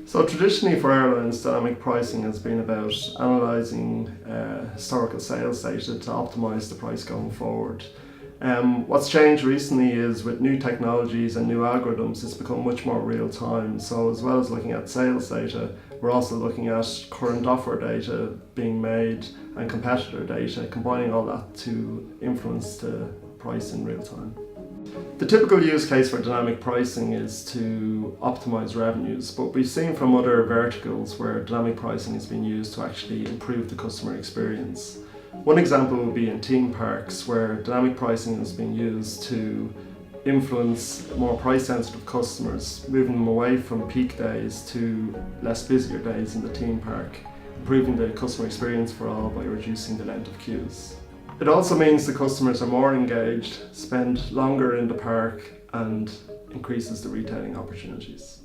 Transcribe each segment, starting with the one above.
So traditionally for airlines, dynamic pricing has been about analysing historical sales data to optimise the price going forward. What's changed recently is with new technologies and new algorithms, it's become much more real time. So as well as looking at sales data, we're also looking at current offer data being made and competitor data, combining all that to influence the price in real time. The typical use case for dynamic pricing is to optimize revenues, but we've seen from other verticals where dynamic pricing has been used to actually improve the customer experience. One example would be in theme parks, where dynamic pricing has been used to influence more price-sensitive customers, moving them away from peak days to less busier days in the theme park, improving the customer experience for all by reducing the length of queues. It also means the customers are more engaged, spend longer in the park, and increases the retailing opportunities.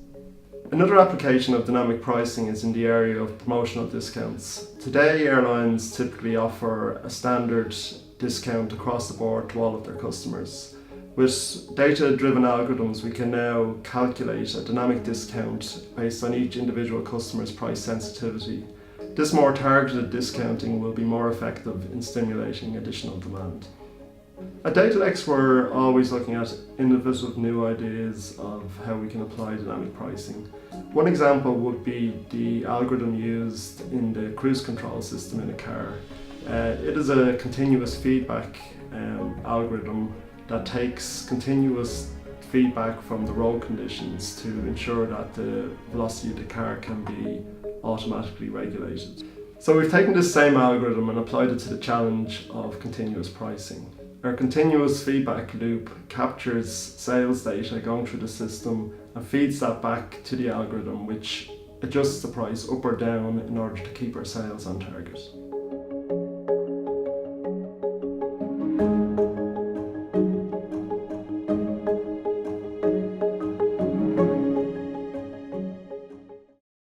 Another application of dynamic pricing is in the area of promotional discounts. Today, airlines typically offer a standard discount across the board to all of their customers. With data-driven algorithms, we can now calculate a dynamic discount based on each individual customer's price sensitivity. This more targeted discounting will be more effective in stimulating additional demand. At Datalex, we're always looking at innovative new ideas of how we can apply dynamic pricing. One example would be the algorithm used in the cruise control system in a car. It is a continuous feedback algorithm that takes continuous feedback from the road conditions to ensure that the velocity of the car can be automatically regulated. So we've taken this same algorithm and applied it to the challenge of continuous pricing. Our continuous feedback loop captures sales data going through the system and feeds that back to the algorithm, which adjusts the price up or down in order to keep our sales on target.